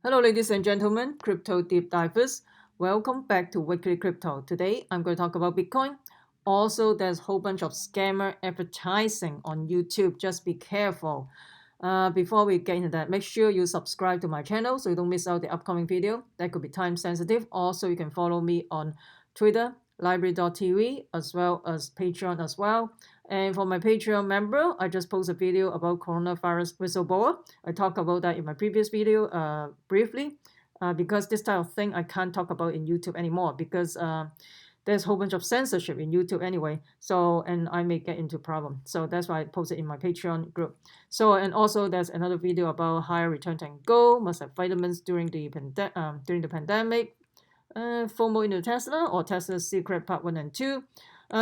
Hello, ladies and gentlemen, crypto deep divers. Welcome back to Weekly Crypto. Today, I'm going to talk about Bitcoin. Also, there's a whole bunch of scammer advertising on YouTube. Just be careful. Before we get into that, make sure you subscribe to my channel so you don't miss out the upcoming video. That could be time sensitive. Also, you can follow me on Twitter, library.tv, as well as Patreon as well. And for my Patreon member, I just posted a video about coronavirus whistleblower. I talked about that in my previous video briefly because this type of thing I can't talk about in YouTube anymore because there's a whole bunch of censorship in YouTube anyway. So, and I may get into problem. So that's why I posted in my Patreon group. So, and also there's another video about higher return than gold, must have vitamins during the pandemic, FOMO into Tesla or Tesla's secret part 1 and 2.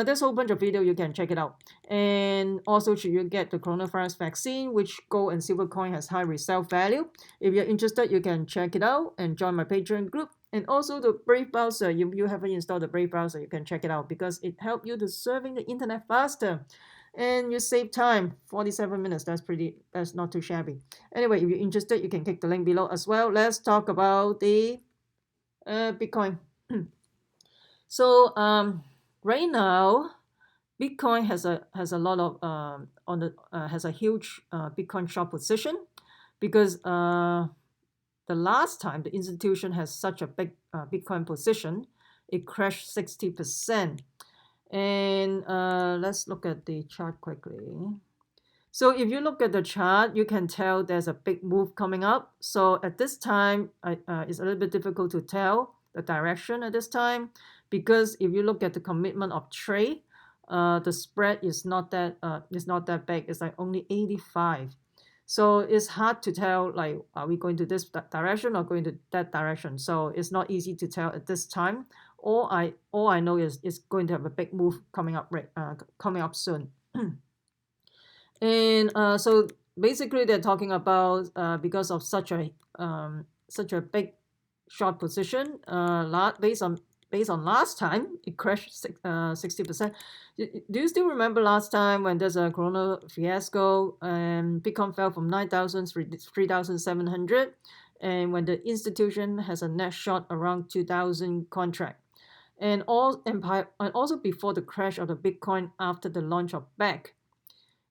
There's a whole bunch of video, you can check it out. And also, should you get the coronavirus vaccine, which gold and silver coin has high resale value? If you're interested, you can check it out and join my Patreon group. And also the Brave browser, if you haven't installed the Brave browser, you can check it out because it helps you to surfing the internet faster. And you save time, 47 minutes, that's not too shabby. Anyway, if you're interested, you can click the link below as well. Let's talk about the Bitcoin. So right now, Bitcoin has a lot of has a huge Bitcoin short position because the last time the institution has such a big Bitcoin position, it crashed 60%. And let's look at the chart quickly. So if you look at the chart, you can tell there's a big move coming up. So at this time, it's a little bit difficult to tell the direction at this time because if you look at the commitment of trade, the spread is not that big. It's like only 85. So it's hard to tell, like, are we going to this direction or going to that direction? So it's not easy to tell at this time. All I know is it's going to have a big move coming up soon. And so basically, they're talking about because of such a big short position, based on last time it crashed 60%. Do you still remember last time when there's a Corona fiasco and Bitcoin fell from 9,000 to 3,700, and when the institution has a net short around 2,000 contract, and also before the crash of the Bitcoin after the launch of BAC.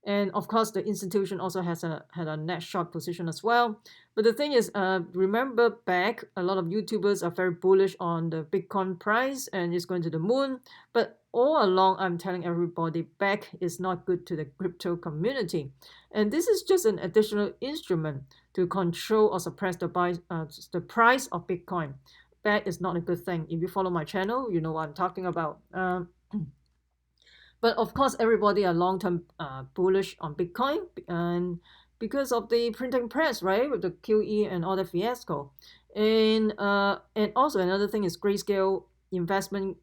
And of course, the institution also had a net short position as well. But the thing is, remember back, a lot of YouTubers are very bullish on the Bitcoin price and it's going to the moon. But all along, I'm telling everybody, BAC is not good to the crypto community. And this is just an additional instrument to control or suppress the price of Bitcoin. BAC is not a good thing. If you follow my channel, you know what I'm talking about. But of course, everybody are long-term bullish on Bitcoin and because of the printing press, right, with the QE and all the fiasco. And also another thing is Grayscale investment,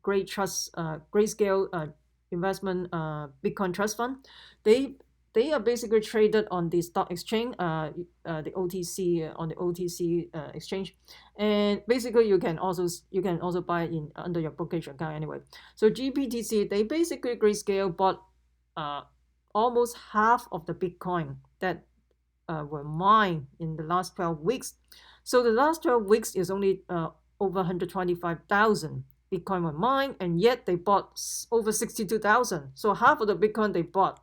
Grayscale investment Bitcoin trust fund. They are basically traded on the stock exchange, the OTC on the OTC exchange, and basically you can also buy it in under your brokerage account anyway. So GPTC, they basically Grayscale bought almost half of the Bitcoin that were mined in the last 12 weeks. So the last 12 weeks is only over 125,000 Bitcoin were mined, and yet they bought over 62,000. So half of the Bitcoin they bought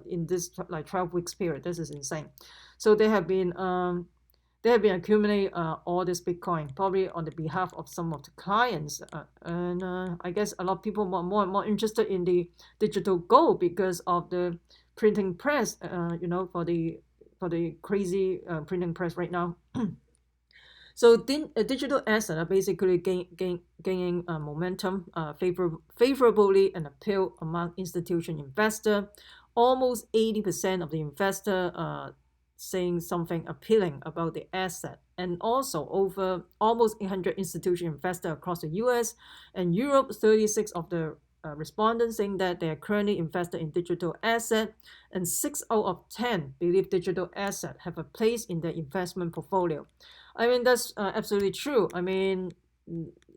in this like 12 weeks period. This is insane. So they have been accumulating all this Bitcoin, probably on the behalf of some of the clients. And I guess a lot of people are more and more interested in the digital gold because of the printing press, for the crazy printing press right now. So digital assets are basically gaining momentum favorably and appeal among institutional investor. Almost 80% of the investor saying something appealing about the asset, and also over almost 800 institutional investors across the U.S. and Europe. 36 of the respondents saying that they are currently invested in digital asset, and 6 out of 10 believe digital asset have a place in their investment portfolio. I mean, that's absolutely true. I mean,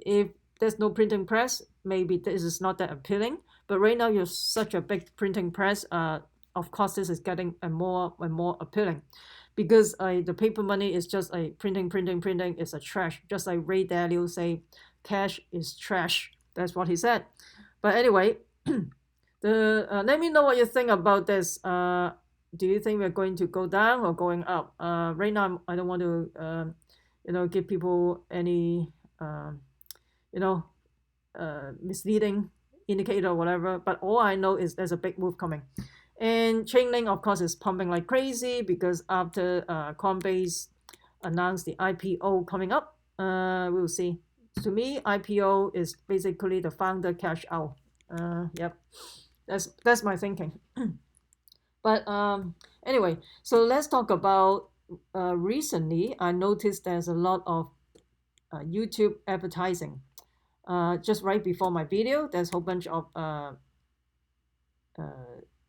if there's no printing press, maybe this is not that appealing. But right now, you're such a big printing press. Of course, this is getting more and more appealing, because the paper money is just a printing. It's a trash. Just like Ray Dalio say, cash is trash. That's what he said. But anyway, let me know what you think about this. Do you think we're going to go down or going up? Right now, I don't want to, give people any, you know, misleading indicator or whatever. But all I know is there's a big move coming. And Chainlink, of course, is pumping like crazy because after Coinbase announced the IPO coming up, we'll see. To me, IPO is basically the founder cash out. Yep, that's my thinking. But anyway, so let's talk about recently. I noticed there's a lot of YouTube advertising. Just right before my video, there's a whole bunch of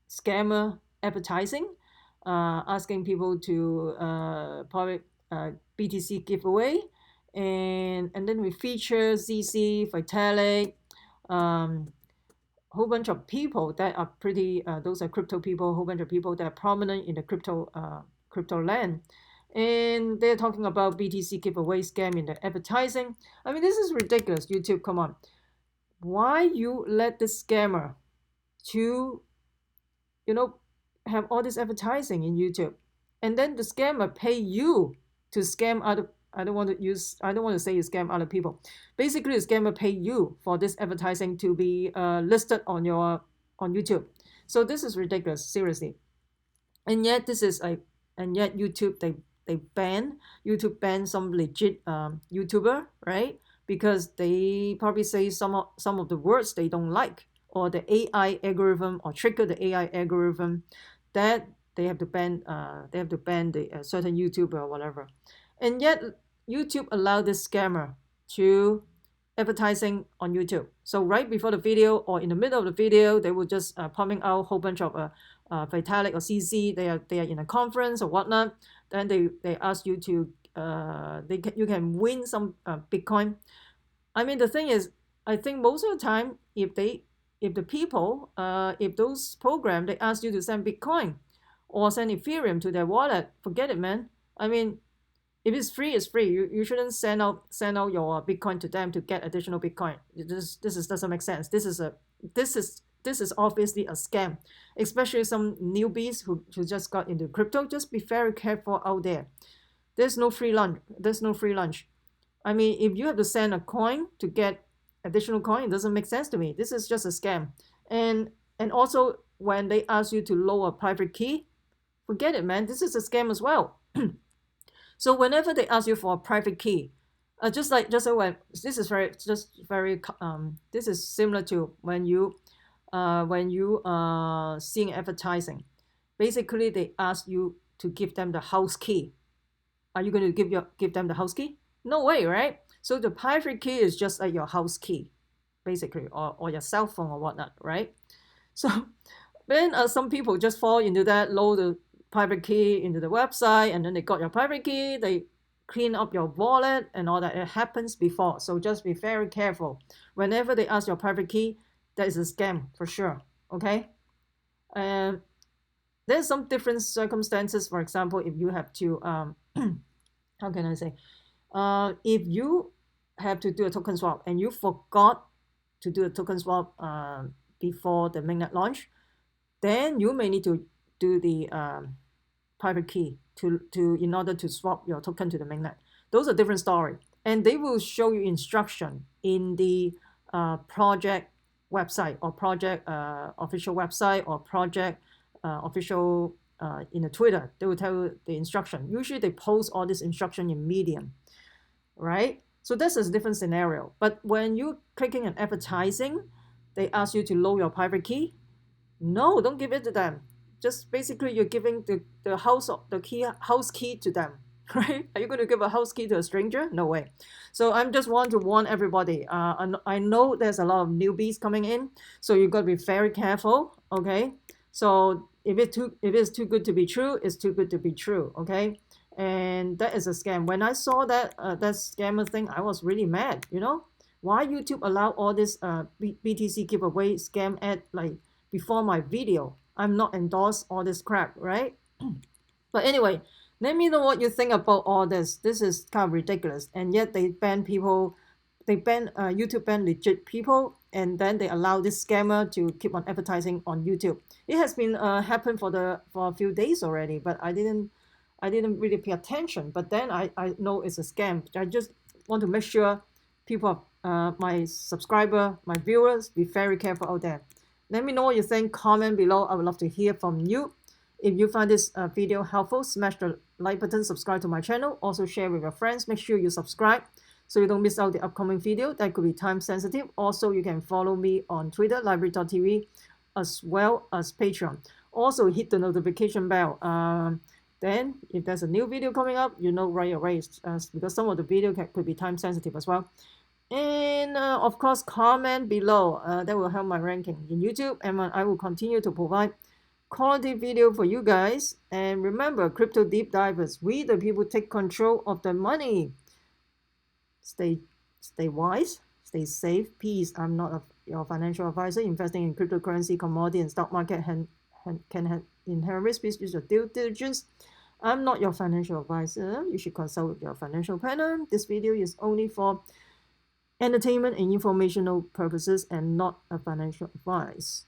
scammer advertising, asking people to public BTC giveaway, and then we feature ZC, Vitalik, whole bunch of people that are pretty. Those are crypto people. Whole bunch of people that are prominent in the crypto land, and they're talking about BTC giveaway scam in the advertising. I mean, this is ridiculous. YouTube, come on, why you let this scammer to have all this advertising in YouTube, and then the scammer pay you to scam other. I don't want to say you scam other people. Basically, the scammer pay you for this advertising to be listed on YouTube. So this is ridiculous, seriously. And yet YouTube they ban some legit YouTuber, right? Because they probably say some of the words they don't like, or the AI algorithm, or trigger the AI algorithm, that they have to ban the certain YouTuber or whatever. And yet YouTube allowed this scammer to advertising on YouTube. So right before the video or in the middle of the video, they will just pumping out a whole bunch of Vitalik or CC. They are in a conference or whatnot. Then they ask you to you can win some Bitcoin. I mean, the thing is, I think most of the time, if those programs, they ask you to send Bitcoin or send Ethereum to their wallet, forget it, man. I mean, if it's free, it's free. You shouldn't send out your Bitcoin to them to get additional Bitcoin. This doesn't make sense. This is obviously a scam, especially some newbies who just got into crypto. Just be very careful out there. There's no free lunch. I mean, if you have to send a coin to get additional coin, it doesn't make sense to me. This is just a scam. And also, when they ask you to lower a private key, forget it, man. This is a scam as well. So whenever they ask you for a private key, this is similar to when you seeing advertising. Basically, they ask you to give them the house key. Are you going to give them the house key? No way, right? So the private key is just like your house key, basically, or your cell phone or whatnot, right? So then some people just fall into that, load the private key into the website, and then they got your private key, they clean up your wallet and all that. It happens before, so just be very careful. Whenever they ask your private key, that is a scam for sure, okay? And there's some different circumstances. For example, if you have to, how can I say? If you have to do a token swap and you forgot to do a token swap before the mainnet launch, then you may need to do the private key in order to swap your token to the mainnet. Those are different story, and they will show you instruction in the project website, or project official website, or project official in the Twitter. They will tell you the instruction. Usually they post all this instruction in Medium, right? So this is a different scenario. But when you clicking an advertising, they ask you to load your private key. No, don't give it to them. Just basically you're giving the house key to them, right? Are you going to give a house key to a stranger? No way. So I'm just want to warn everybody. I know there's a lot of newbies coming in, so you got to be very careful, okay? So if it's too good to be true, it's too good to be true, okay? And that is a scam. When I saw that scammer thing, I was really mad. Why YouTube allow all this BTC giveaway scam ad like before my video? I'm not endorse all this crap, right? But anyway, Let me know what you think about all this. This is kind of ridiculous, and yet they ban people. They ban YouTube ban legit people, and then they allow this scammer to keep on advertising on YouTube. It has been happened for a few days already, but I didn't really pay attention. But then I know it's a scam. I just want to make sure people, my subscriber, my viewers, be very careful out there. Let me know what you think. Comment below. I would love to hear from you. If you find this video helpful, smash the like button, subscribe to my channel. Also share with your friends. Make sure you subscribe so you don't miss out the upcoming video that could be time sensitive. Also, you can follow me on Twitter, library.tv, as well as Patreon. Also, hit the notification bell. Then, if there's a new video coming up, you know right away, because some of the video could be time sensitive as well. And of course, comment below. That will help my ranking in YouTube, and I will continue to provide quality video for you guys. And remember, crypto deep divers, we the people take control of the money. Stay wise, stay safe, peace. I'm not your financial advisor. Investing in cryptocurrency, commodity, and stock market can have inherent risk. Please use your due diligence. I'm not your financial advisor. You should consult with your financial planner. This video is only for entertainment and informational purposes and not a financial advice.